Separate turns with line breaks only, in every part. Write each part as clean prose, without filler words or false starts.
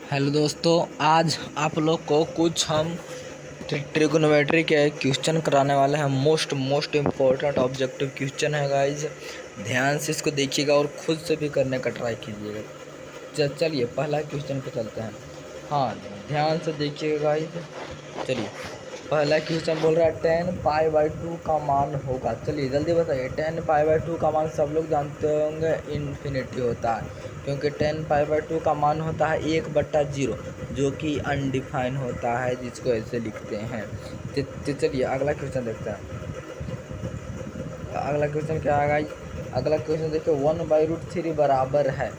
Hello दोस्तों, आज आप लोग को कुछ हम ट्रिग्नोमेट्री के क्वेश्चन कराने वाले हैं। मोस्ट इम्पोर्टेंट ऑब्जेक्टिव क्वेश्चन है गाइज। ध्यान से इसको देखिएगा और खुद से भी करने का ट्राई कीजिएगा। चलिए पहला क्वेश्चन पे चलते हैं। हाँ, ध्यान से देखिएगा गाइज। चलिए पहला क्वेश्चन बोल रहा है 10π/2 का मान होगा। चलिए जल्दी बताइए। 10π/2 का मान सब लोग जानते होंगे इन्फिनिटी होता है, क्योंकि 10π/2 का मान होता है 1/0, जो कि अनडिफाइन होता है, जिसको ऐसे लिखते हैं। तो चलिए अगला क्वेश्चन देखते हैं। अगला क्वेश्चन क्या आएगा? अगला क्वेश्चन देखिए, 1/√3 बराबर है।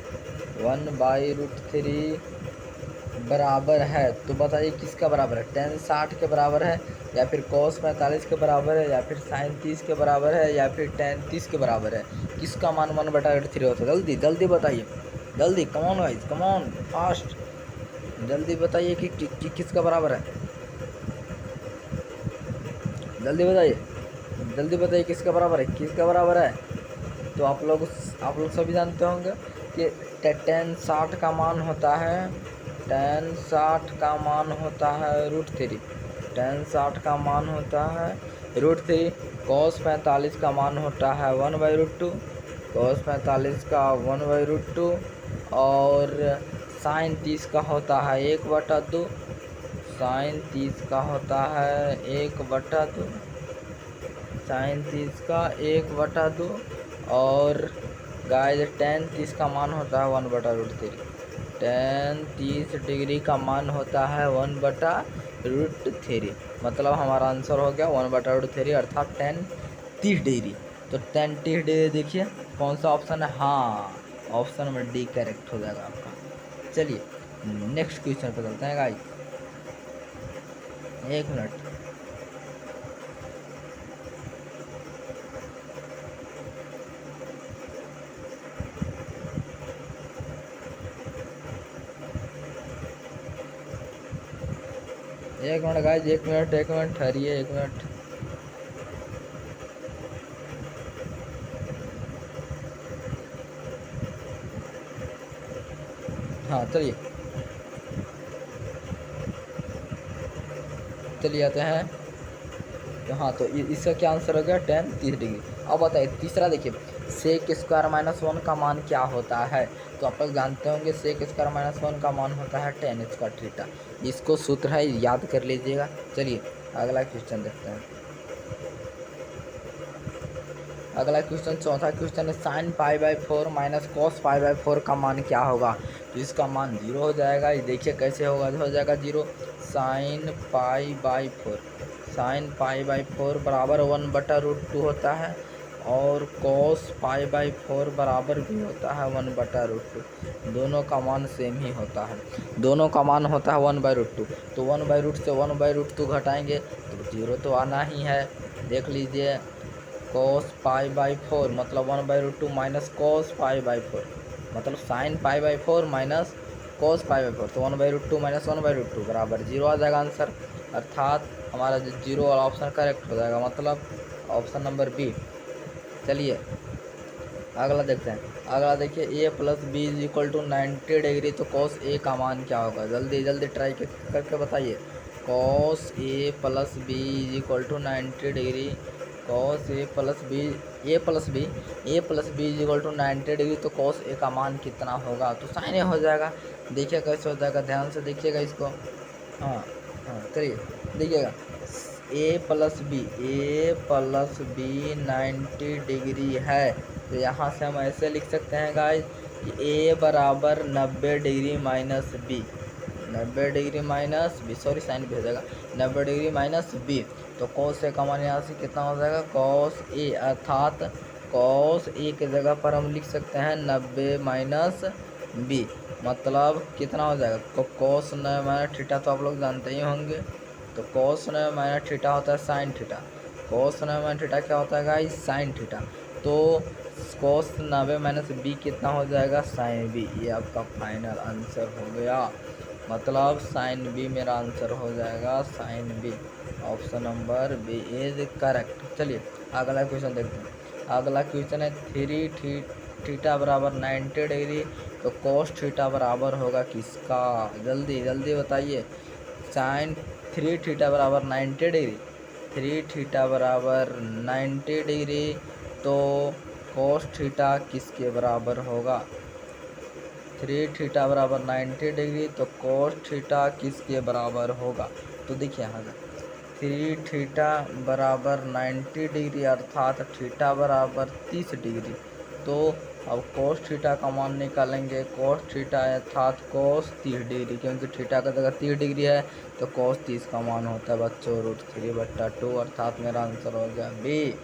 1/√3 बराबर है, तो बताइए किसका बराबर है? tan 60 के बराबर है, या फिर cos 45 के बराबर है, या फिर sin 30 के बराबर है, या फिर tan 30 के बराबर है? किसका मान 1/√3 होता है? जल्दी जल्दी बताइए, जल्दी, कमॉन गाइस, कमॉन फास्ट, जल्दी बताइए कि किसका बराबर है। जल्दी बताइए, जल्दी बताइए किसका बराबर है, किसका बराबर है। तो आप लोग सभी जानते होंगे कि tan 60 का मान होता है, tan 60 का मान होता है √3। tan 60 का मान होता है √3। cos 45 का मान होता है 1/√2। cos 45 का 1/√2। और sin 30 का होता है 1/2। sin 30 का होता है 1/2। sin 30 का 1/2। और गाइस tan 30 का मान होता है 1/√3। tan 30 डिग्री का मान होता है 1/√3। मतलब हमारा आंसर हो गया 1/√3, अर्थात tan 30 डिग्री। तो tan 30 डिग्री देखिए कौन सा ऑप्शन है। हाँ, ऑप्शन नंबर डी करेक्ट हो जाएगा आपका। चलिए नेक्स्ट क्वेश्चन पे चलते हैं गाइस। एक मिनट। गाइस, एक मिनट ठहरिए, एक मिनट। हाँ चलिए आते हैं। तो हाँ, तो इसका क्या आंसर हो गया? tan 30 degree. अब बताइए तीसरा देखिए, sec² - 1 का मान क्या होता है? तो आप लोग जानते होंगे sec² - 1 का मान होता है tan² थीटा। इसको सूत्र है, याद कर लीजिएगा। चलिए अगला क्वेश्चन देखते हैं। अगला क्वेश्चन चौथा क्वेश्चन है, sin π/4 - cos π/4 का मान क्या होगा? तो इसका मान 0 हो जाएगा। ये देखिए कैसे होगा, हो जाएगा 0। sin π/4 बराबर 1/√2 होता है, और cos π/4 बराबर भी होता है 1/√2। दोनों का मान सेम ही होता है, दोनों का मान होता है 1/√2। तो 1/√2 से 1/√2 घटाएंगे तो 0 तो आना ही है। देख लीजिए, cos π/4 मतलब 1/√2 माइनस cos π/4 मतलब sin π/4 माइनस cos π/4। तो 1/√2 माइनस 1/√2 बराबर 0 आ जाएगा आंसर, अर्थात हमारा जो 0 वाला ऑप्शन करेक्ट हो जाएगा, मतलब ऑप्शन नंबर बी। चलिए अगला देखते हैं। अगला देखिए, a+b = 90 डिग्री। तो cos a का मान क्या होगा? जल्दी जल्दी ट्राई करके बताइए। cos a+b = 90 degree. cos a+b = 90 degree. तो cos a का मान कितना होगा? तो sin a हो जाएगा। देखिए कैसे हो जाएगा, ध्यान से देखिएगा इसको। हाँ हाँ, चलिए देखिएगा, a+b 90 डिग्री है। तो यहाँ से हम ऐसे लिख सकते हैं गाइस कि a बराबर 90 degree minus B. 90 degree minus B, sorry sine भी हो जाएगा, 90 डिग्री माइनस बी। तो cos a का मान यहाँ से कितना हो जाएगा? cos a, अर्थात cos a की जगह पर हम लिख सकते हैं 90 माइनस बी, मतलब कितना हो जाएगा? cos 90 थीटा तो आप लोग जानते ही होंगे। तो cos 90 थीटा होता है साइन थीटा। cos 90 थीटा क्या होता है गाइस? Sine theta. तो cos 90 माइनस बी कितना हो जाएगा? Sine B. ये आपका फाइनल आंसर हो गया, मतलब साइन बी मेरा आंसर हो जाएगा, sine B. Option number B is correct. चलिए अगला क्वेश्चन देखते हैं। अगला क्वेश्चन है थीटा बराबर 90 डिग्री, तो कोस थीटा बराबर होगा किसका? जल्दी जल्दी बताइए। साइन 3 थीटा बराबर 90 डिग्री, 3 थीटा बराबर 90 डिग्री, तो कोस थीटा किसके बराबर होगा? 3 थीटा बराबर 90 डिग्री, तो कोस थीटा किसके बराबर होगा? तो देखिए यहाँ से 3 थीटा बराबर 90 डिग्री अर्थात थीटा बराबर 30 डिग्री। तो अब कोस थीटा का मान निकालेंगे। कोस थीटा अर्थात कोस 30 डिग्री, क्योंकि थीटा का जगह 30 डिग्री है तो कोस 30 का मान होता है बच्चों √3/2, अर्थात मेरा आंसर हो गया बी।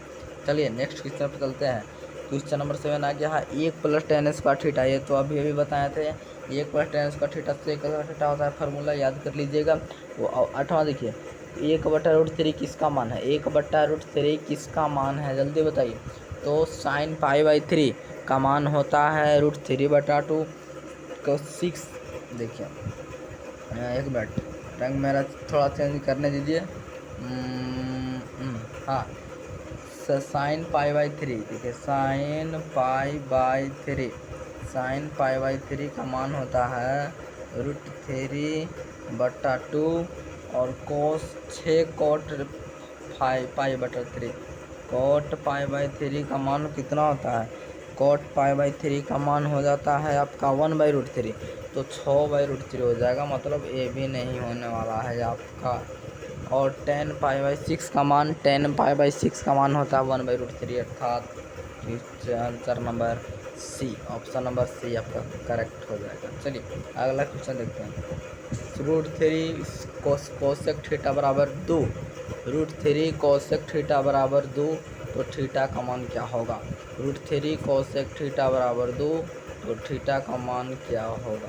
चलिए नेक्स्ट क्वेश्चन पर चलते हैं। क्वेश्चन नंबर 7 आ गया है 1 + tan स्क्वायर थीटा। ये तो अभी बताए थे, 1 + tan स्क्वायर थीटा से थीटा होता है, फार्मूला याद कर लीजिएगा। वो 8वां देखिए 1/√3 किसका मान है? 1/√3 किसका मान है? जल्दी बताइए। तो sin π/3 का मान होता है √3/2 को 6। देखिए एक मिनट, रंग मेरा थोड़ा चेंज करने दीजिए। हाँ, sin π/3 देखिए, sin π/3 का मान होता है √3/2 और cos 6 cot π/3। cot π/3 का मान कितना होता है? cot π/3 का मान हो जाता है आपका 1/√3, तो 6/√3 हो जाएगा, मतलब ए भी नहीं होने वाला है आपका। और tan π/6 का मान होता है 1/√3, अर्थात answer number C, option number C आपका करेक्ट हो जाएगा। चलिए अगला क्वेश्चन देखते हैं। √3 कोसेक थीटा बराबर 2, √3 कोसेक थीटा बराबर 2, तो थीटा का मान क्या होगा? √3 कोसेक थीटा बराबर 2, तो थीटा का मान क्या होगा?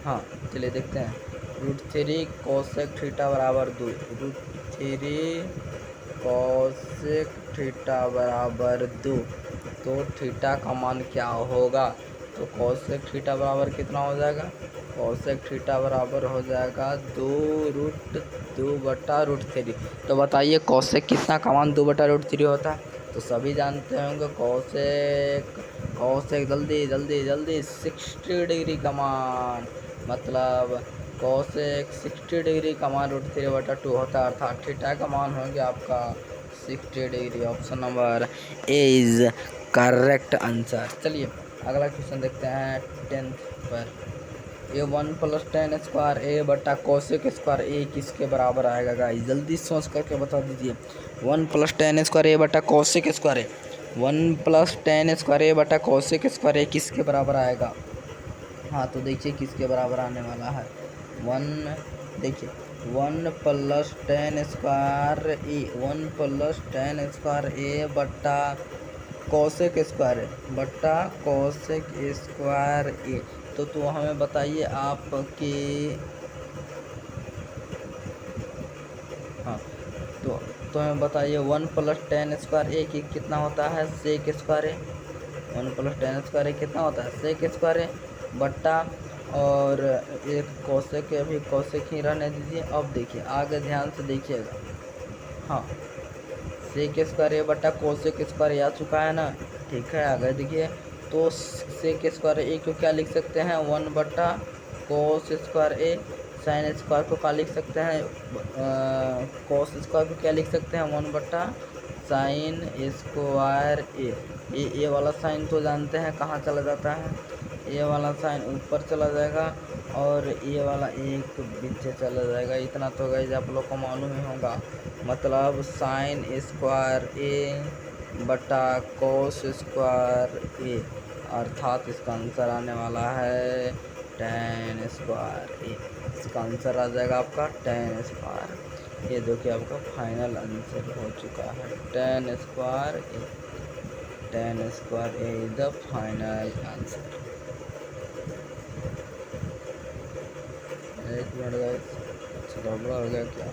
हाँ चलिए देखते हैं। √3 कोसेक थीटा बराबर 2, √3 कोसेक थीटा बराबर 2, तो थीटा का मान क्या होगा? तो कोसेक थीटा बराबर कितना हो जाएगा? कोसेक थीटा बराबर हो जाएगा 2√2/√3। तो बताइए कोसेक कितना का मान 2/√3 होता है? तो सभी जानते होंगे कोसेक जल्दी जल्दी जल्दी 60 डिग्री का मान, मतलब कोसेक 60 डिग्री का मान √3/2 होता है, अर्थात थीटा का मान हो गया आपका 60 degree. Option number A is correct answer. चलिए अगला क्वेश्चन देखते हैं 10th पर। ये 1 + tan square a cosec square A किसके बराबर आएगा गाइस? जल्दी सोच करके बता दीजिए। 1 + tan square a cosec square A, 1 + tan square a cosec square A किसके बराबर आएगा? हाँ तो देखिए किसके बराबर आने वाला है। 1 + tan square A, 1 + tan square A cosec square ए। तो हमें बताइए आपके, हाँ तो हमें बताइए 1 + tan स्क्वायर ए की कितना होता है? Sec square A. 1 + tan square ए कितना होता है? सेक स्क्वायर ए बट्टा, और एक कोसेक, अभी कोसेक ही रहने दीजिए। अब देखिए आगे ध्यान से देखिएगा। हाँ सेक स्क्वायर ए कोसेक स्क्वायर ए आ चुका है ना, ठीक है। आगे देखिए तो सेक स्क्वायर ए को क्या लिख सकते हैं? 1/कोस स्क्वायर ए। साइन स्क्वायर को क्या लिख सकते हैं? कोस स्क्वायर को क्या लिख सकते हैं? 1/साइन स्क्वायर ए। ये वाला साइन तो जानते हैं कहाँ चला जाता है? ये वाला साइन ऊपर चला जाएगा और ये वाला एक पीछे चला जाएगा। इतना तो गाइस आप लोग को मालूम ही होगा। मतलब साइन स्क्वायर ए कोस स्क्वायर ए, अर्थात इसका आंसर आने वाला है tan स्क्वायर ए। इसका आंसर आ जाएगा आपका tan स्क्वायर। ये देखिए आपका फाइनल आंसर हो चुका है tan square A. tan square A is the final answer. एक मिनट गाइस, गड़बड़ा हो गया क्या?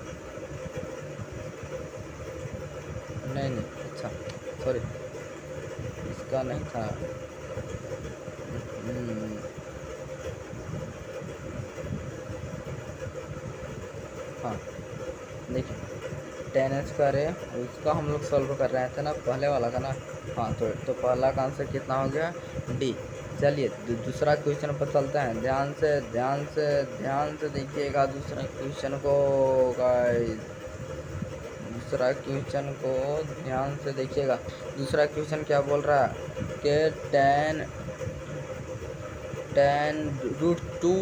नहीं अच्छा सॉरी, इसका नहीं था। हाँ देखिए टेन स्क्वायर ए, उसका हम लोग सॉल्व कर रहे थे ना, पहले वाला का ना। हाँ तो पहला का आंसर कितना हो गया, डी। चलिए दूसरा क्वेश्चन पर चलते हैं। ध्यान से देखिएगा दूसरा क्वेश्चन को गाइस, दूसरा क्वेश्चन को ध्यान से देखिएगा। दूसरा क्वेश्चन क्या बोल रहा है कि ten root two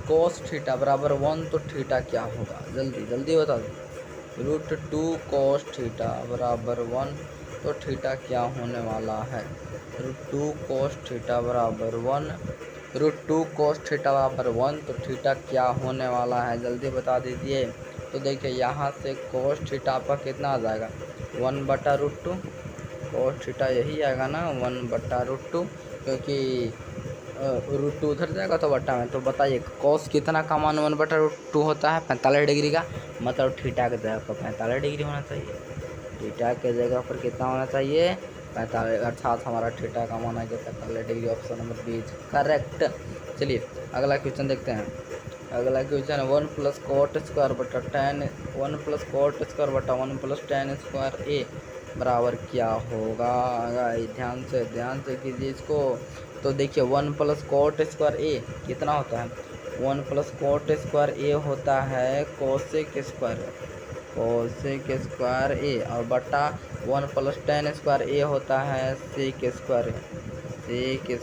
cos theta बराबर 1, तो थीटा क्या होगा, जल्दी जल्दी बता दो। रूट टू कॉस थीटा बराबर 1, तो थीटा क्या होने वाला है। रूट टू कॉस थीटा बराबर 1, रूट टू कॉस थीटा बराबर 1, तो थीटा क्या होने वाला है, जल्दी बता दीजिए। तो देखिए यहाँ से कॉस थीटा आपका कितना आ जाएगा, 1/√2। कॉस थीटा यही आएगा ना, 1/√2, क्योंकि रूट टू उधर जाएगा तो बट्टा में। तो बताइए कॉस कितना का मान 1/√2 होता है, 45 डिग्री का। मतलब थीटा की जगह पर 45 डिग्री होना चाहिए। थीटा के जगह पर कितना होना चाहिए, 45, अर्थात हमारा थीटा का मान आ गया 45 degree. Option number B correct. चलिए अगला क्वेश्चन देखते हैं। अगला क्वेश्चन 1 + cot स्क्वायर बटा 10, 1 + cot स्क्वायर बटा 1 + tan स्क्वायर ए बराबर क्या होगा। ध्यान से कीजिए इसको। तो देखिए 1 + cot स्क्वायर ए कितना होता है, 1 + cot स्क्वायर ए होता है कोसेक स्क्वायर ए, और बटा 1 + tan स्क्वायर ए होता है सेक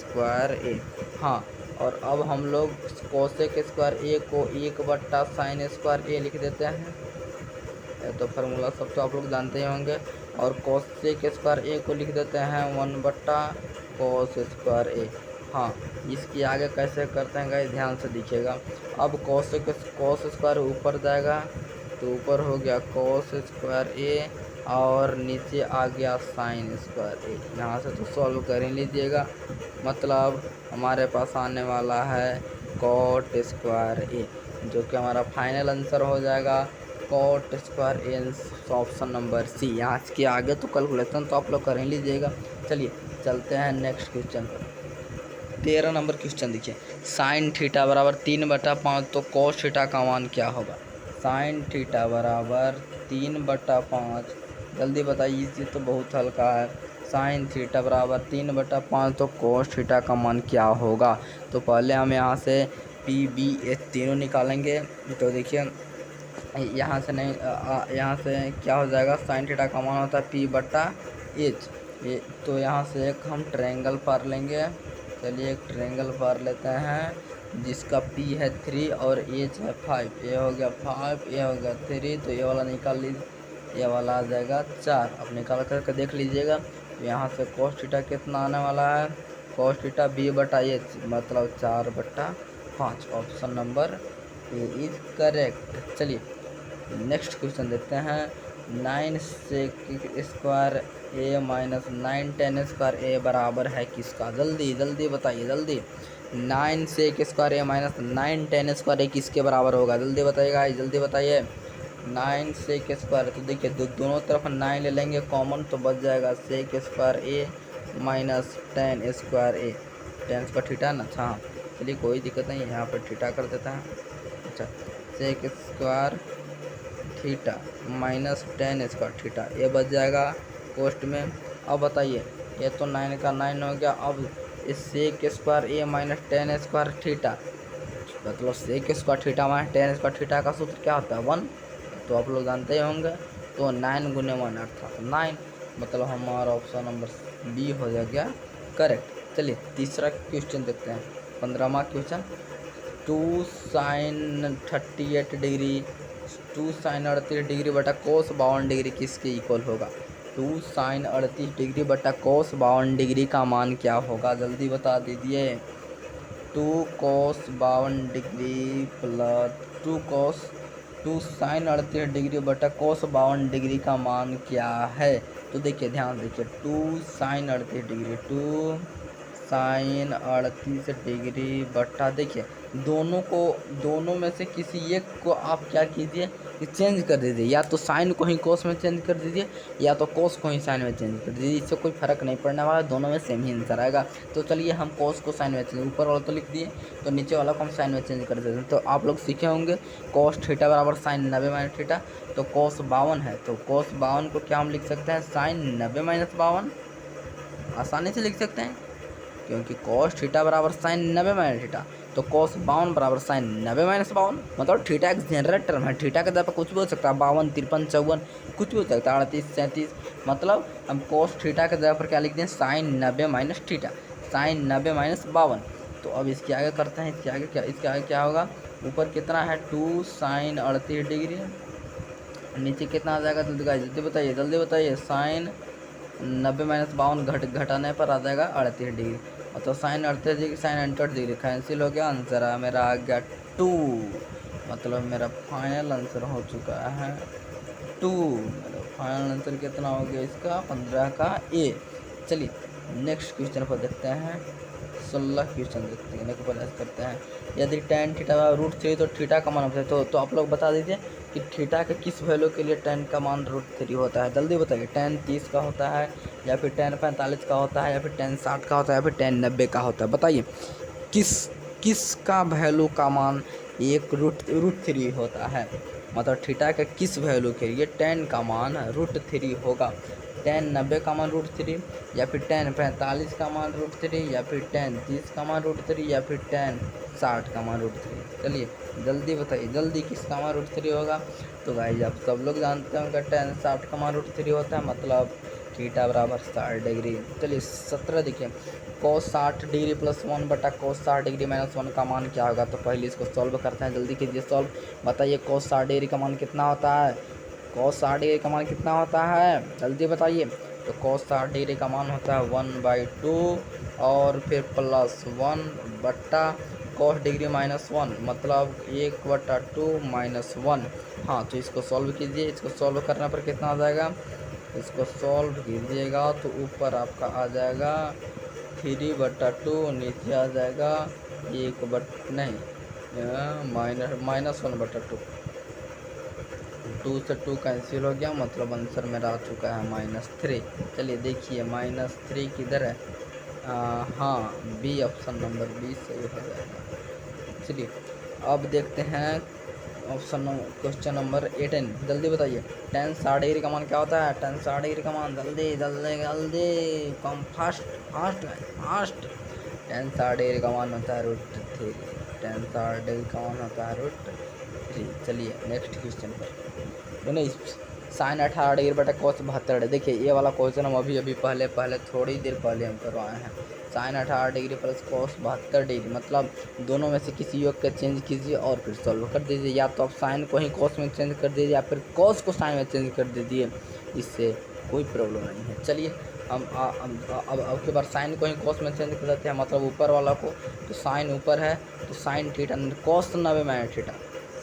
स्क्वायर ए। हाँ, और अब हम लोग कोसेक स्क्वायर ए को 1/sin स्क्वायर ए लिख देते हैं। तो फार्मूला सब तो आप लोग जानते ही होंगे। और कोसेक स्क्वायर ए को लिख देते हैं 1/cos स्क्वायर ए। हाँ, इसकी आगे कैसे करते हैं गाइस, ध्यान से देखिएगा। अब कॉस स्क्वायर ऊपर जाएगा, तो ऊपर हो गया cos स्क्वायर ए, और नीचे आ गया sin स्क्वायर ए। यहाँ से तो सॉल्व कर ही लीजिएगा। मतलब हमारे पास आने वाला है cot स्क्वायर ए, जो कि हमारा फाइनल आंसर हो जाएगा cot स्क्वायर ए, ऑप्शन नंबर सी। यहाँ के आगे तो कैलकुलेशन तो आप लोग कर ही लीजिएगा। चलिए चलते हैं नेक्स्ट क्वेश्चन पर। 13 नंबर क्वेश्चन देखिए। साइन थीटा बराबर 3/5, तो कॉस थीटा का मान क्या होगा। साइन थीटा बराबर 3/5, जल्दी बताइए, ये तो बहुत हल्का है। साइन थीटा बराबर 3/5, तो कॉस थीटा का मान क्या होगा। तो पहले हम यहाँ से पी बी एच तीनों निकालेंगे। तो देखिए यहाँ से नहीं, यहाँ से क्या हो जाएगा, साइन थीटा का मान होता है P/H। तो यहाँ से एक हम ट्रायंगल पार लेंगे। चलिए एक ट्रायंगल पार लेते हैं, जिसका P है 3 और H है 5। ये हो गया 5, ये हो गया 3, तो ये वाला निकाल लीजिए, ये वाला आ जाएगा 4। अब निकाल करके देख लीजिएगा। तो यहाँ से cos थीटा कितना आने वाला है, cos थीटा B/H, मतलब 4/5। Option number A is correct. चलिए नेक्स्ट क्वेश्चन देखते हैं। 9 sec square A minus 9 tan square ए बराबर है किसका, जल्दी जल्दी बताइए जल्दी। 9 sec square A minus 9 tan square A किसके बराबर होगा, जल्दी बताइएगा, जल्दी बताइए। 9 sec स्क्वायर, तो देखिए दोनों तरफ 9 ले लेंगे कॉमन, तो बच जाएगा sec square A minus tan square A. tan square theta ना, अच्छा हाँ, चलिए कोई दिक्कत नहीं, यहाँ पर थीटा कर देता है। अच्छा, sec square theta minus tan square theta, ये बच जाएगा कोष्ट में। अब बताइए, ये तो 9 का 9 हो गया। अब इस sec square A minus tan square theta, मतलब sec square theta minus tan square theta का सूत्र क्या होता है, 1। तो आप लोग जानते ही होंगे। तो 9 × 1 अर्थात 9, मतलब हमारा ऑप्शन नंबर बी हो गया करेक्ट। चलिए तीसरा क्वेश्चन देखते हैं, 15वां question. 2 sin 38 degree 2 sin 38 degree बटा cos 52 डिग्री किसके इक्वल होगा। 2 sin 38 डिग्री बटा cos 52 डिग्री का मान क्या होगा, जल्दी बता दीजिए। 2 cos 52 degree plus 2 sin 38 degree बटा cos 52 डिग्री का मान क्या है। तो देखिए ध्यान देखिए, 2 sin 38 डिग्री 2 साइन 38 बट्टा, देखिए दोनों में से किसी एक को आप क्या कीजिए कि चेंज कर दीजिए, या तो साइन को ही कोस में चेंज कर दीजिए या तो कोस को ही साइन में चेंज कर दीजिए। इससे कोई फ़र्क नहीं पड़ने वाला, दोनों में सेम ही आंसर आएगा। तो चलिए हम कोस को साइन में चेंज, ऊपर वाला तो लिख दिए तो नीचे वाला को हम साइन में चेंज कर देते हैं। तो आप लोग सीखे होंगे कोस थीटा बराबर साइन 90 माइनस थीटा। तो कोस 52 है, तो कोस 52 को क्या हम लिख सकते हैं, साइन 90 माइनस 52, आसानी से लिख सकते हैं क्योंकि कॉस थीटा बराबर साइन 90 माइनस थीटा। तो कॉस 52 बराबर साइन 90 माइनस 52, मतलब थीटा एक जनरल टर्म है, थीटा के जगह पर कुछ भी हो सकता है, 52 53 54 कुछ भी हो सकता है, 38 37, मतलब हम कॉस थीटा के जगह पर क्या लिख दें, sine 90 minus theta, sine 90 minus 52। तो अब इसके आगे करते हैं, इसके आगे क्या होगा, ऊपर कितना है 2 साइन 38 डिग्री, नीचे कितना आ जाएगा, जल्दी बताइए, साइन 90 माइनस 52 घटाने पर आ जाएगा 38 डिग्री, मतलब sine 38 degree sine 38 degree cancel हो गया, आंसर मेरा आ गया 2, मतलब मेरा फाइनल आंसर हो चुका है 2। मेरा फाइनल आंसर कितना हो गया इसका, 15 का ए। चलिए नेक्स्ट क्वेश्चन पर देखते हैं, 16 क्वेश्चन देखते हैं, प्रयास करते हैं। यदि tan थीटा रूट 3 तो थीटा का मान होता है, तो आप लोग बता दीजिए कि थीटा के किस वैल्यू के लिए tan का मान रूट 3 होता है, जल्दी बताइए। tan 30 का होता है, या फिर tan 45 का होता है, या फिर tan 60 का होता है, या फिर tan 90 का होता है, बताइए किस का वैल्यू का मान एक रूट 3 होता है, मतलब थीटा के किस वैल्यू के लिए tan का मान रूट 3 होगा। tan 90 का मान रूट 3, या फिर tan 45 का मान रूट 3, या फिर tan 30 का मान रूट 3, या फिर tan 60 का मान रूट 3। चलिए जल्दी बताइए, जल्दी किसका मान रूट 3 होगा। तो गाइस आप सब लोग जानते होंगे tan 60 का मान रूट 3 होता है, मतलब थीटा बराबर 60 डिग्री। चलिए 17 देखिए, cos 60 डिग्री प्लस 1 बटा cos 60 डिग्री माइनस 1 का मान क्या होगा। तो पहले इसको सॉल्व करते हैं, जल्दी कीजिए सॉल्व। बताइए cos 60 डिग्री का मान कितना होता है, cos 60 डिग्री का मान कितना होता है, जल्दी बताइए। तो cos 60 डिग्री का मान होता है 1/2 और फिर प्लस 1 बट्टा cos डिग्री माइनस 1, मतलब 1/2 माइनस 1। हाँ तो इसको सॉल्व कीजिए, इसको सॉल्व करने पर कितना आ जाएगा, इसको सॉल्व कीजिएगा तो ऊपर आपका आ जाएगा 3/2, नीचे आ जाएगा माइनस 1/2, 2 से 2 कैंसिल हो गया, मतलब आंसर मेरा आ चुका है -3। चलिए देखिए -3 किधर है, हाँ बी, ऑप्शन नंबर बी सही हो जाएगा। चलिए अब देखते हैं क्वेश्चन नंबर 18, जल्दी बताइए। tan 60 डिग्री का मान क्या होता है, tan 60 डिग्री का मान, जल्दी कम फास्ट। tan 60 डिग्री का मान होता है √3, tan 60 डिग्री का मान होता है √3। चलिए नेक्स्ट क्वेश्चन पर, नहीं साइन 18 डिग्री बटा cos 72 डिग्री। देखिए ये वाला क्वेश्चन हम अभी पहले थोड़ी देर पहले हम करवाए हैं। Sine 18 degree plus cos 72 degree, मतलब दोनों में से किसी योग का चेंज कीजिए और फिर सॉल्व कर दीजिए, या तो आप साइन को ही cos में चेंज कर दीजिए या फिर cos को साइन में चेंज कर दीजिए, इससे कोई प्रॉब्लम नहीं है। चलिए हम अब के बार साइन को ही cos में चेंज कर देते हैं, मतलब ऊपर वाला को, तो साइन ऊपर है तो sine theta cos 90 minus theta,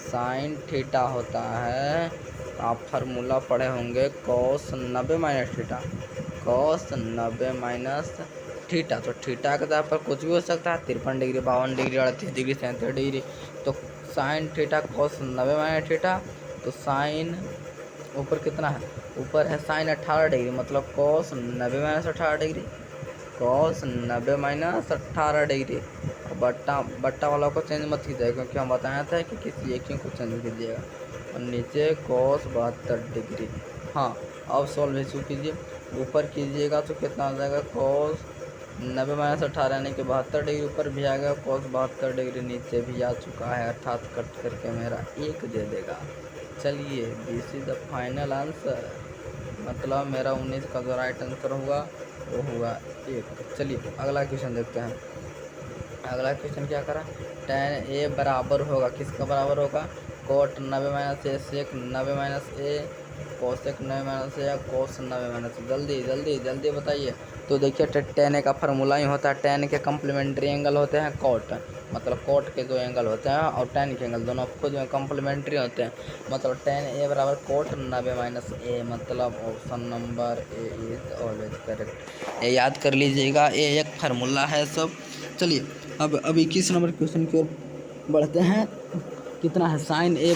sine theta होता है, आप फार्मूला पढ़े होंगे cos 90 minus theta, cos 90 minus theta. तो थीटा के जगह पर कुछ भी हो सकता है, 53 डिग्री 52 डिग्री 38 डिग्री 37 डिग्री। तो sine theta cos 90 minus theta, तो साइन ऊपर कितना है, ऊपर है साइन 18 डिग्री, मतलब cos 90 minus 18 degree, cos 90 minus 18 degree. बट्टा वाला को चेंज मत कीजिएगा क्योंकि हम बताया था कि किसी एक ही को चेंज कीजिएगा, और नीचे cos 72 डिग्री। हाँ अब सॉल्व इशू कीजिए, ऊपर कीजिएगा तो कितना आ जाएगा, cos 90 माइनस 18 यानी कि 72 डिग्री ऊपर भी आ गया, cos 72 डिग्री नीचे भी आ चुका है, अर्थात कट करके मेरा 1 दे देगा। चलिए this is the final answer, मतलब मेरा 19 का जो राइट आंसर हुआ वो हुआ 1। चलिए अगला क्वेश्चन देखते हैं। अगला क्वेश्चन क्या करा, tan a बराबर होगा, किसका बराबर होगा, cot 90 माइनस ए sec 90 माइनस ए cosec 90 माइनस ए या cos 90 माइनस। जल्दी बताइए। तो देखिए tan a का फार्मूला ही होता है, tan के कम्प्लीमेंट्री एंगल होते हैं cot, मतलब कोट के जो एंगल होते हैं और टेन के एंगल दोनों खुद में कम्प्लीमेंट्री होते हैं। मतलब टेन ए बराबर कोट 90 माइनस ए, मतलब option number A is always correct. ये याद कर लीजिएगा, ये एक फार्मूला है सब। चलिए अब 21 नंबर क्वेश्चन की ओर बढ़ते हैं। कितना है साइन ए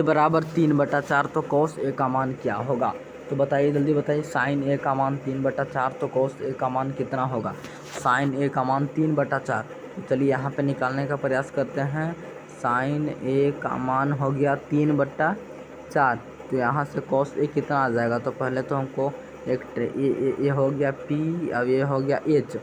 बराबर 3/4, तो कॉस ए का मान क्या होगा? तो बताइए, जल्दी बताइए। साइन ए का मान 3/4, तो कॉस ए का मान कितना होगा? साइन ए का मान 3/4। तो चलिए यहाँ पे निकालने का प्रयास करते हैं। साइन ए का मान हो गया 3/4, तो यहाँ से कॉस ए कितना आ जाएगा? तो पहले तो हमको ये हो गया पी, अब ये हो गया एच,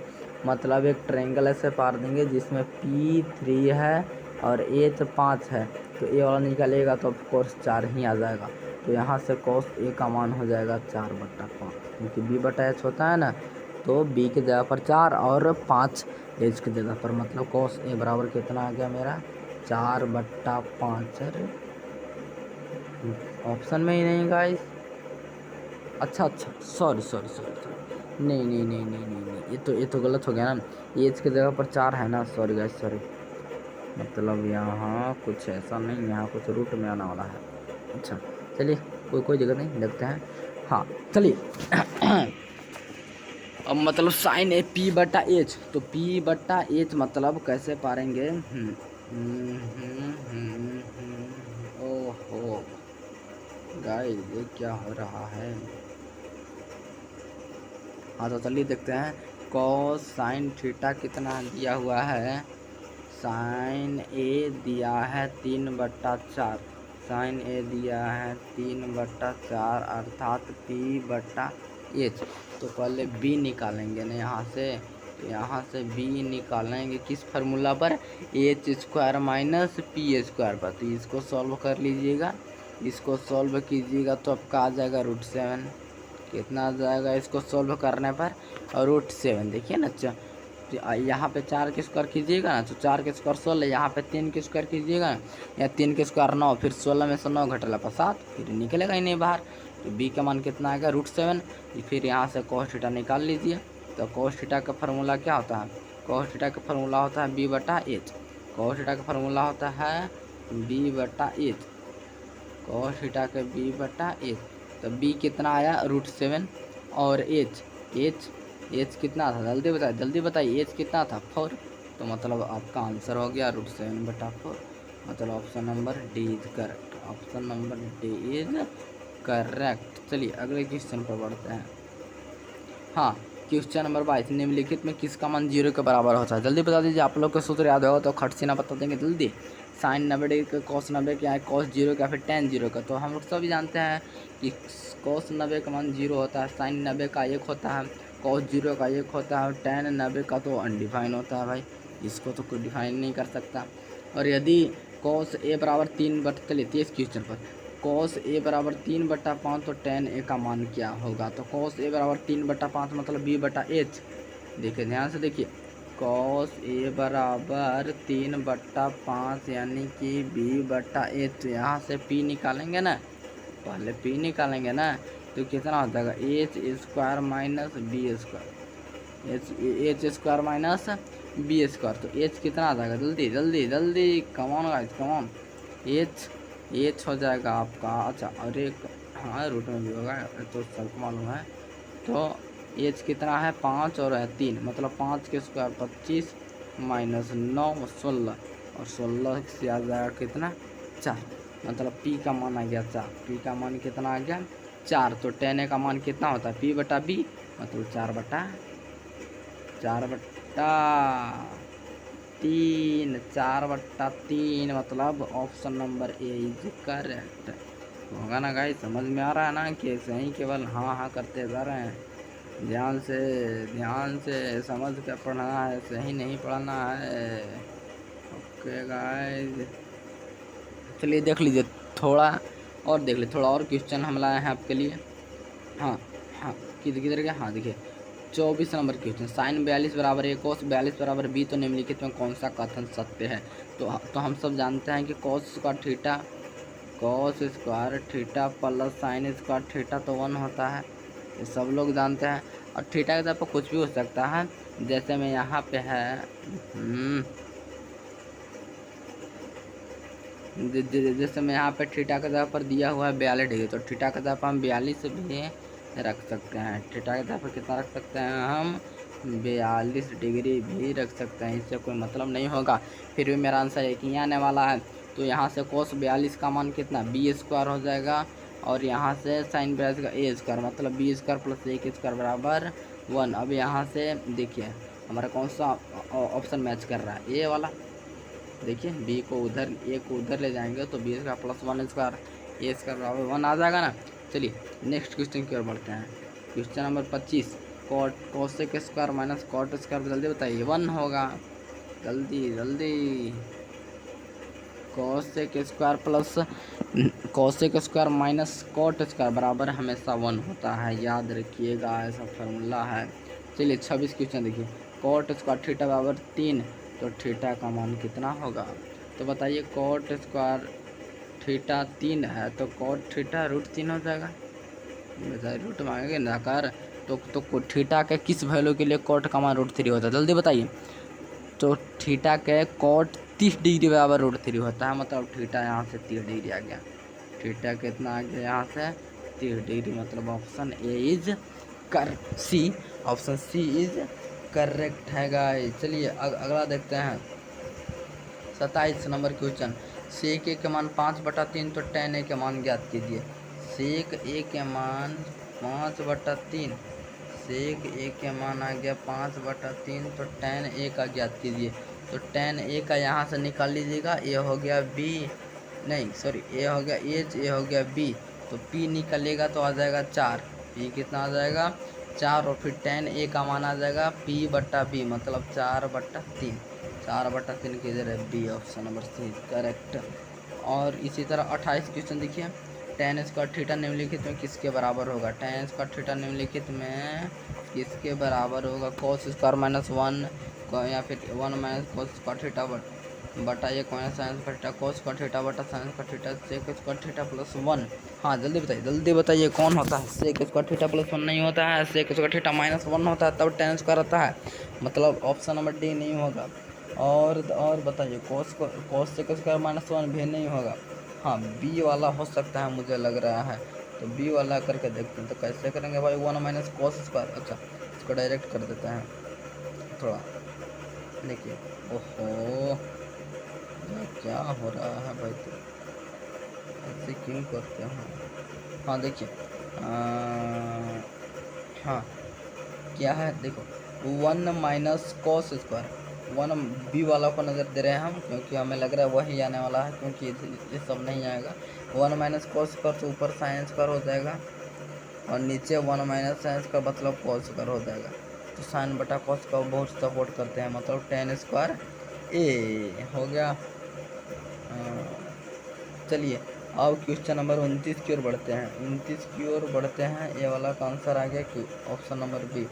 मतलब एक ट्रायंगल ऐसे पार देंगे जिसमें P3 है और एच 5 है, तो ए वाला निकालेगा तो ऑफकोर्स 4 ही आ जाएगा। तो यहाँ से कॉस ए का मान हो जाएगा 4/5, क्योंकि B/H होता है ना, तो B की जगह पर 4 और 5 एच की जगह पर, मतलब कॉस ए बराबर कितना आ गया मेरा? 4/5। अरे ऑप्शन में ही नहीं गाइस। अच्छा, सॉरी, नहीं, ये तो गलत हो गया ना। एच की जगह पर 4 है ना, सॉरी गाइस, सॉरी। मतलब यहाँ कुछ ऐसा नहीं, यहाँ कुछ रूट में आना वाला है। अच्छा चलिए, कोई दिक्कत नहीं, देखते हैं। हाँ चलिए अब मतलब साइन ए P/H, तो P/H मतलब कैसे पारेंगे? ओहो गाइस, ये क्या हो रहा है? हाँ तो चलिए देखते हैं। कॉस साइन थीटा कितना दिया हुआ है? साइन ए दिया है 3/4, साइन ए दिया है 3/4 अर्थात P/H। तो पहले B निकालेंगे ना यहाँ से, तो यहाँ से B निकालेंगे किस फार्मूला पर? H² माइनस P² पर। तो इसको सॉल्व कर लीजिएगा, इसको सॉल्व कीजिएगा तो आपका आ जाएगा √7। कितना आ जाएगा इसको सॉल्व करने पर? √7। देखिए ना, यहाँ पे 4 के स्क्वायर कीजिएगा ना, तो 4 के स्क्वायर 16, यहाँ पे 3 के स्क्वायर कीजिएगा ना, या 3 के स्क्वायर 9, फिर 16 में से 9 घटेला पर 7, फिर निकलेगा ही नहीं बाहर। तो B का मान कितना आएगा? √7। फिर यहाँ से cos थीटा निकाल लीजिए। तो cos थीटा का फार्मूला क्या होता है? cos थीटा का फार्मूला होता है B/H। cos थीटा का फार्मूला होता है B/H, cos थीटा का B/H। तो B कितना आया? √7, और H कितना था? जल्दी बताइए, H कितना था? 4। तो मतलब आपका आंसर हो गया √7/4, मतलब option number D is correct. Option number D is correct. चलिए अगले क्वेश्चन पर बढ़ते हैं। हाँ, क्वेश्चन नंबर 22, निम्नलिखित में किसका मान 0 के बराबर होता है? जल्दी बता दीजिए। आप लोग को सूत्र याद होगा तो खट से ना बता देंगे जल्दी। साइन 90 का कॉस 90 क्या है? कॉस 0 का, फिर टेन 0 का। तो हम लोग सभी जानते हैं कि कॉस 90 का मान 0 होता है, साइन 90 का 1 होता है, कॉस 0 का 1 होता है, और टेन 90 का तो अनडिफाइन होता है भाई, इसको तो कोई डिफाइन नहीं कर सकता। और यदि कॉस ए बराबर 3/, 30 क्वेश्चन पर कॉस ए बराबर 3/5, तो टेन ए का मान क्या होगा? तो कॉस ए बराबर 3/5 मतलब B/H। देखिए ध्यान से देखिए, कॉस ए बराबर 3/5 यानी कि B/H। तो यहाँ से P निकालेंगे ना, पहले P निकालेंगे ना, तो कितना हो जाएगा? H² minus B², H² minus B²। तो H कितना आ जाएगा? जल्दी, come on guys, come on. H हो जाएगा आपका, अच्छा, अरे हाँ रूट में भी होगा तो सबको मालूम है। तो H कितना है? 5 और 3, मतलब 5 के स्क्वायर 25 माइनस 9 16, और 16 से आ जाएगा कितना? 4, मतलब P का मान आ गया 4। P का मान कितना आ गया? 4। तो टेन ए का मान कितना होता है? P/B, मतलब 4/3, 4/3, मतलब option number A is correct. होगा ना गाइस? समझ में आ रहा है ना कि ऐसे ही केवल हाँ करते जा रहे हैं? ध्यान से समझ कर पढ़ना है, सही नहीं पढ़ना है। ओके गाइस, चलिए देख लीजिए थोड़ा और, देख लीजिए थोड़ा और क्वेश्चन हम लाए हैं आपके लिए। हाँ, किधर गया? हाँ देखिए 24 नंबर क्वेश्चन, साइन 42 बराबर A, कॉस 42 बराबर B, तो निम्नलिखित में कौन सा कथन सत्य है? तो हम सब जानते हैं कि cos square theta plus sine square theta तो 1 होता है, ये सब लोग जानते हैं। और थीटा की तरफ कुछ भी हो सकता है,
जैसे मैं यहाँ पे है जैसे मैं यहाँ पे थीटा की जगह पर दिया हुआ है 42 डिग्री, तो थीटा की जगह पर हम 42 भी रख सकते हैं। थीटा की जगह पर कितना रख सकते हैं हम? 42 डिग्री भी रख सकते हैं। इससे कोई मतलब नहीं होगा, फिर भी मेरा आंसर एक ही आने वाला है। तो यहाँ से कोस 42 का मान कितना? बी स्क्वायर हो जाएगा, और यहाँ से साइन 42 का ए स्क्वायर, मतलब बी स्क्वायर प्लस ए स्क्वायर बराबर 1। अब यहाँ से देखिए हमारा कौन सा ऑप्शन मैच कर रहा है? ए वाला। देखिए बी को उधर, ए को उधर ले जाएंगे तो बी का प्लस 1 स्क्वायर ए स्क्वायर बराबर 1 आ जाएगा ना। चलिए नेक्स्ट क्वेश्चन की ओर बढ़ते हैं। Question number 25, cosec square minus cot square, जल्दी बताइए। 1 होगा, जल्दी जल्दी। Cosec square plus cosec square minus cot square बराबर हमेशा 1 होता है, याद रखिएगा, ऐसा फार्मूला है। चलिए 26 क्वेश्चन देखिए। कॉट स्क्वायर थीटा बराबर 3, तो थीटा का मान कितना होगा? तो बताइए कॉट स्क्वायर थीटा 3 है, तो कॉट थीटा √3 हो जाएगा। बताइए रूट मांगेंगे ना कर, तो थीटा के किस वैल्यू के लिए कॉट का मान √3 होता है? जल्दी बताइए। तो थीटा के कॉट 30 डिग्री बराबर √3 होता है, मतलब थीटा यहाँ से 30 डिग्री आ गया। थीटा कितना आ गया यहाँ से? 30 डिग्री, मतलब option A is C, option C is correct है गाइस। चलिए अगला देखते हैं। 27 नंबर क्वेश्चन। सेक ए के मान 5/3, तो tan ए के मान ज्ञात कीजिए। सेक ए के मान 5/3, सेक ए के मान आ गया 5/3, तो tan ए का ज्ञात कीजिए। तो tan ए का यहाँ से निकाल लीजिएगा। ए हो गया बी, नहीं सॉरी, ए हो गया एच, ए हो गया बी, तो पी निकलेगा तो आ जाएगा 4। पी कितना आ जाएगा? 4, और फिर tan ए का मान आ जाएगा p/b, मतलब 4/3। 4/3 की जगह B, option number C correct. और इसी तरह 28 क्वेश्चन देखिए। tan स्क्वायर थीटा निम्नलिखित में किसके बराबर होगा? tan स्क्वायर थीटा निम्नलिखित में किसके बराबर होगा? cos स्क्वायर -1 या फिर 1 - cos स्क्वायर थीटा बटा 1 - sin square theta, cos square theta बटा sin square theta, sec square theta plus 1। हाँ जल्दी बताइए कौन होता है? sec स्क्वायर थीटा प्लस 1 नहीं होता है, sec स्क्वायर थीटा -1 होता है, तब tan स्क्वायर आता है, मतलब ऑप्शन नंबर डी नहीं होगा। और बताइए cos sec स्क्वायर -1 भी नहीं होगा। हाँ बी वाला हो सकता है, मुझे लग रहा है, तो बी वाला करके देखते हैं। तो कैसे करेंगे भाई? 1 - cos स्क्वायर, अच्छा इसको डायरेक्ट कर देते हैं थोड़ा। देखिए ओहो क्या हो रहा है भाई, तो ऐसे क्यों करते हैं? हाँ देखिए हाँ क्या है, देखो 1 - cos स्क्वायर, 1 बी वाला को नज़र दे रहे हैं हम, क्योंकि हमें लग रहा है वही आने वाला है, क्योंकि ये सब नहीं आएगा। 1 - cos स्क्वायर, तो ऊपर साइन स्क्वायर हो जाएगा, और नीचे 1 - साइन स्क्वायर मतलब cos स्क्वायर हो जाएगा। तो साइन बटा cos का बहुत सपोर्ट करते हैं, मतलब tan स्क्वायर ए हो गया। चलिए अब क्वेश्चन नंबर 29 की ओर बढ़ते हैं। 29 की ओर बढ़ते हैं, ये वाला का आंसर आ गया कि option number B,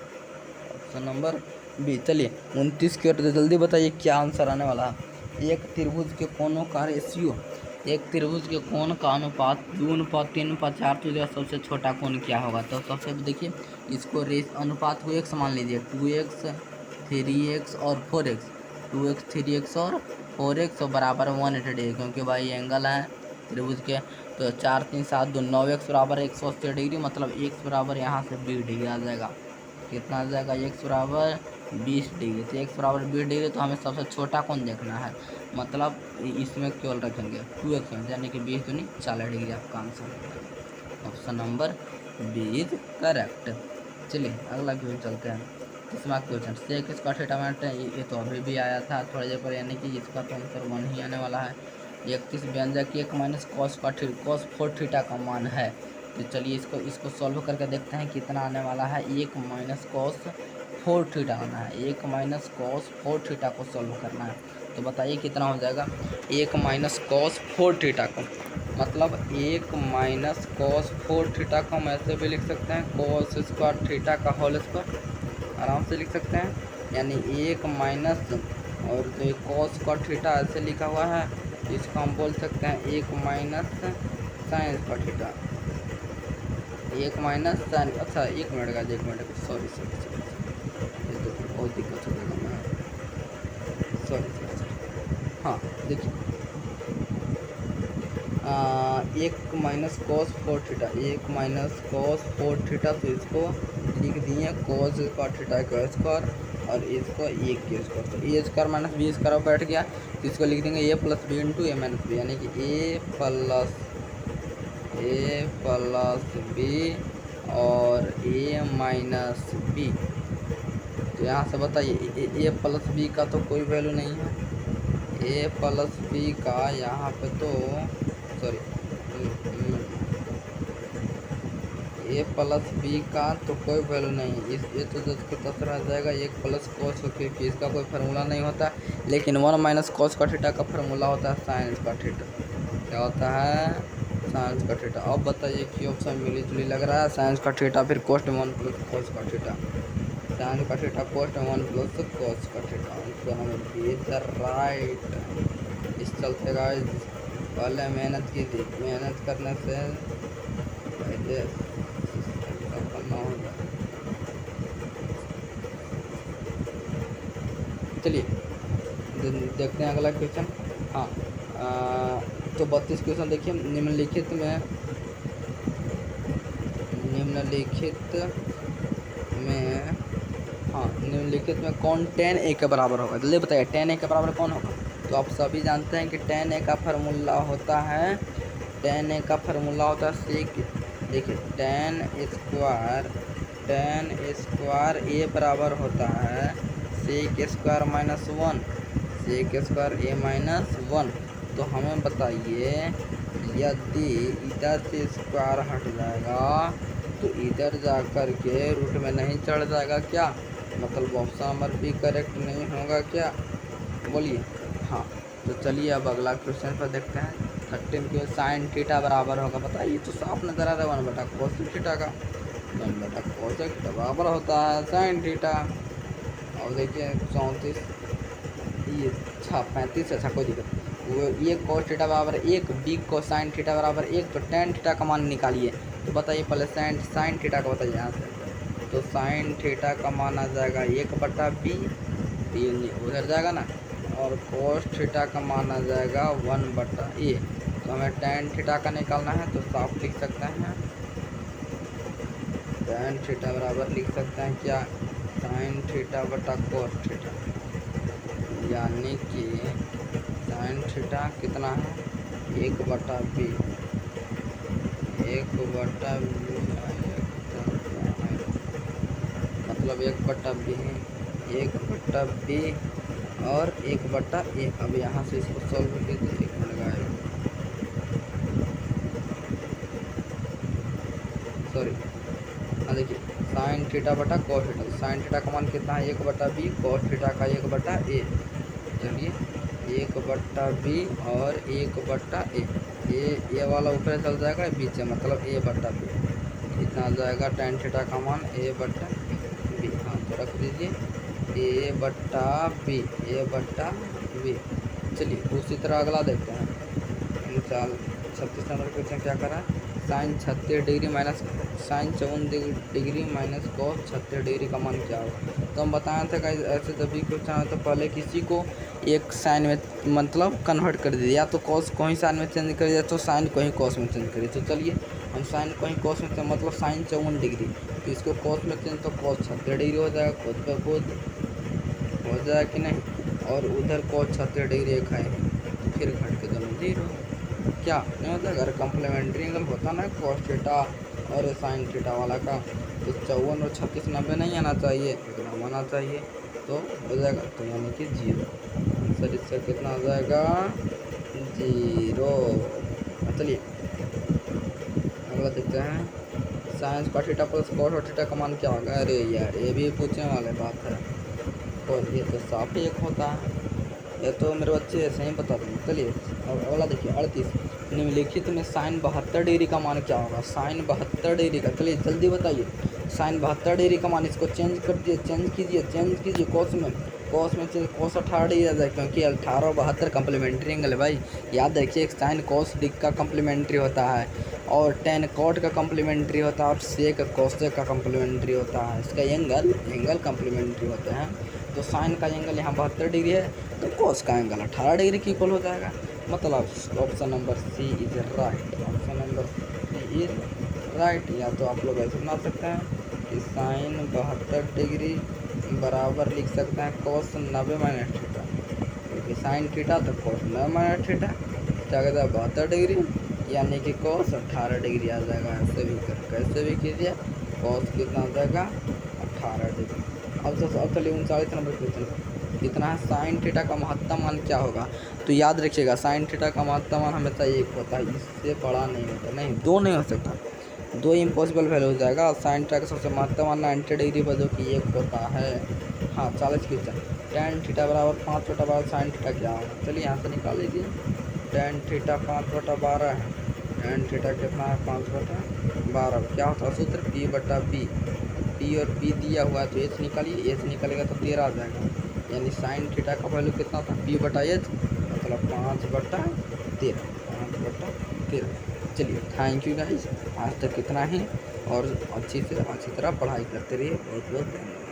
option number B. चलिए 29 की ओर जल्दी बताइए क्या आंसर आने वाला है। एक त्रिभुज के कोणों का रेशियो, एक त्रिभुज के कोण का अनुपात 2:3:4, तो सबसे छोटा कोण क्या होगा? तो सबसे देखिए इसको अनुपात को x मान लीजिए, 2x 3x और 4x, 2x 3x और 4x बराबर 180 क्योंकि भाई एंगल है त्रिभुज के। तो 4 3 7 2 9x बराबर 180 डिग्री, मतलब x बराबर यहाँ से 20 डिग्री आ जाएगा। कितना आ जाएगा? x बराबर 20 डिग्री। तो x बराबर 20 डिग्री, तो हमें सबसे छोटा कौन देखना है, मतलब इसमें केवल रखेंगे 2x, यानी कि 20 दूनी 40 डिग्री आपका answer. Option number B is correct. चलिए अगला क्वेश्चन चलते हैं। इसमें question sec square theta minus, ये तो अभी भी आया था थोड़ी देर पर, यानी कि इसका तो आंसर 1 ही आने वाला है। 31 व्यंजक 1 - cos 4 थीटा का मान है। तो चलिए इसको सॉल्व करके देखते हैं कितना आने वाला है। 1 - cos 4 थीटा आना है, 1 - cos 4 थीटा को सॉल्व करना है। तो बताइए कितना हो जाएगा 1 - cos 4 थीटा को, मतलब 1 - cos 4 थीटा को हम ऐसे भी लिख सकते हैं cos स्क्वायर थीटा का होल स्क्वायर, आराम से लिख सकते हैं, यानी 1 माइनस, और तो एक cos स्क्वायर थीटा ऐसे लिखा हुआ है, इसको हम बोल सकते हैं 1 - साइन स्क्वायर थीटा, 1 - साइन, अच्छा 1 मिनट का, 1 मिनट का, सॉरी बहुत दिक्कत हो जाएगा मैं, सॉरी। हाँ देखिए, 1 - cos 4 थीटा, 1 - cos 4 थीटा, तो इसको लिख दिए cos स्क्वायर थीटा का स्क्वायर और इसको ए के स्क्वायर, तो ए स्क्वायर माइनस बी स्क्वायर बैठ गया, तो इसको लिख देंगे ए प्लस बी इंटू ए माइनस बी, यानी कि ए प्लस बी और ए माइनस बी। तो यहाँ से बताइए ए प्लस बी का तो कोई वैल्यू नहीं है, ए प्लस बी का यहाँ पे तो सॉरी ए प्लस बी का तो कोई वैल्यू नहीं है, इस ये तो 10 के 10 रह जाएगा, 1 प्लस कॉस क्योंकि इसका कोई फार्मूला नहीं होता, लेकिन 1 माइनस कॉस का थीटा का फार्मूला होता है साइन का थीटा, क्या होता है साइन का थीटा। अब बताइए कि ऑप्शन मिली जुली लग रहा है, साइन का थीटा फिर कोस्ट 1 प्लस कॉस का थीटा, साइन का थीटा कोस्ट 1 प्लस कॉस का थीटा, इसको हमें बी द राइट। इस चलते गाइस पहले मेहनत कीजिए, मेहनत करने से पहले करना होगा। चलिए देखते हैं अगला क्वेश्चन। हाँ तो 32 क्वेश्चन देखिए, निम्नलिखित में कौन tan a के बराबर होगा, जल्दी बताइए tan a के बराबर कौन होगा। तो आप सभी जानते हैं कि tan a का फार्मूला होता है, tan a का फार्मूला होता है सेक, देखिए tan स्क्वायर a बराबर होता है sec square minus 1, sec square a minus 1। तो हमें बताइए यदि इधर से स्क्वायर हट जाएगा तो इधर जा कर के रूट में नहीं चढ़ जाएगा क्या, मतलब ऑप्शन नंबर बी करेक्ट नहीं होगा क्या, बोलिए। हाँ तो चलिए अब अगला क्वेश्चन पर देखते हैं। 13 के साइन थीटा बराबर होगा, बताइए तो साफ नजर आ रहा है 1/cos थीटा का, 1/cos थीटा बराबर होता है साइन थीटा। और देखिए 34 ये 35, अच्छा कोई दिक्कत वो ये cos थीटा बराबर 1, बी को साइन थीटा बराबर 1, तो tan थीटा का मान निकालिए। तो बताइए पहले साइन थीटा का बताइए यहाँ से, तो साइन थीटा का मान आ जाएगा 1/b, उधर जाएगा ना, और cos थीटा का मान आ जाएगा 1/a। तो हमें tan थीटा का निकालना है, तो साफ लिख सकते हैं tan थीटा बराबर लिख सकते हैं क्या, साइन थीटा बटा cos थीटा, यानी कि साइन थीटा कितना है 1/b, 1/b मतलब 1/b है, 1/b और 1/a। अब यहाँ से इसको सॉल्व कीजिए, 1 मिनट लगाएगा, सॉरी। हाँ देखिए साइन थीटा बटा cos थीटा, साइन थीटा का मान कितना है 1/b, cos थीटा का 1/a, चलिए 1/b और 1/a, ये वाला ऊपर चल जाएगा बीच में, मतलब a/b, इतना आ जाएगा tan थीटा का मान a/b। हाँ तो रख दीजिए a/b। चलिए उसी तरह अगला देखते हैं। 36 नंबर क्वेश्चन क्या करा, sine 36 degree minus sine 54 degree minus cos 36 degree का मान क्या होगा। तो हम बताए थे गाइस ऐसे जब भी क्वेश्चन आए तो पहले किसी को एक साइन में मतलब कन्वर्ट कर दीजिए, या तो cos को ही साइन में चेंज कर दिया, तो साइन को ही cos में चेंज करिए। तो चलिए हम साइन को ही cos में मतलब साइन 54 डिग्री, तो इसको cos में चेंज तो cos 36 डिग्री हो जाएगा, खुद पे खुद हो जाएगा कि नहीं, और उधर cos 36 डिग्री एक है, फिर घट के दोनों 0, क्या नहीं होता, अगर कम्प्लीमेंट्री एंगल होता ना cos थीटा और साइन थीटा वाला का, तो 54 और 36 90 नहीं आना चाहिए, एकदम आना चाहिए, तो हो जाएगा, तो यानी कि 0 आंसर इसका कितना आ जाएगा 0। चलिए अगला देखते हैं, साइंस का थीटा प्लस cos थीटा का मान क्या होगा। अरे यार ये भी पूछने वाले बात है, और ये तो साफ ही एक होता है, ये तो मेरे बच्चे ऐसे ही बता देंगे। चलिए अब अगला देखिए 38, निम्नलिखित में साइन 72 डिग्री का मान क्या होगा, साइन 72 डिग्री का, चलिए जल्दी बताइए साइन 72 डिग्री का मान, इसको चेंज कर दिए, चेंज कीजिए cos में, कॉस में से कॉस 18 डिग्री आता है, क्योंकि 18 और 72 कम्प्लीमेंट्री एंगल है भाई। याद रखिए, एक साइन कॉस डिग का कम्प्लीमेंट्री होता है, और टेन कॉट का कम्प्लीमेंट्री होता है, और सेक कॉसेक का कम्प्लीमेंट्री होता है। इसका एंगल कम्प्लीमेंट्री होते हैं। तो साइन का एंगल यहाँ 72 डिग्री है, तो कॉस का एंगल 18 डिग्री की इक्वल हो जाएगा। मतलब option number C is right. Option number C is right. या तो आप लोग ऐसे बना सकते हैं कि साइन 72 डिग्री बराबर लिख सकते हैं कॉस 90 माइनस थीटा, क्योंकि साइन थीटा तो कॉस 90 माइनस थीटा क्या कहता है 72 डिग्री, यानी कि कॉस 18 डिग्री आ जाएगा। ऐसे भी कैसे भी कीजिए, कॉस कितना आ जाएगा 18 डिग्री। अब चलिए 39 नंबर क्वेश्चन, कितना है साइन थीटा का महत्तम मान क्या होगा। तो याद रखिएगा, साइन थीटा का महत्तम मान हमेशा एक होता है, इससे बड़ा नहीं होता, नहीं दो नहीं हो सकता, दो इम्पॉसिबल वैल्यू हो जाएगा। साइन थीटा का सबसे महत्तम मान 90 डिग्री पर, जो कि एक होता है। हाँ 40 क्वेश्चन, टेन थीटा बराबर 5/12 साइन थीटा क्या होगा। चलिए यहाँ से निकाल लीजिए, टेन थीटा 5/12 है, टेन थीटा कितना है 5/12, क्या होता है सूत्र P/B, P और P दिया हुआ है तो एच निकालिए, एच निकलेगा तो 13 आ जाएगा, यानी साइन थीटा का वैल्यू कितना था P/H, मतलब 5/13, 5/13। चलिए थैंक यू गाइस, आज तक कितना ही, और अच्छी तरह पढ़ाई करते रहिए। बहुत बहुत धन्यवाद।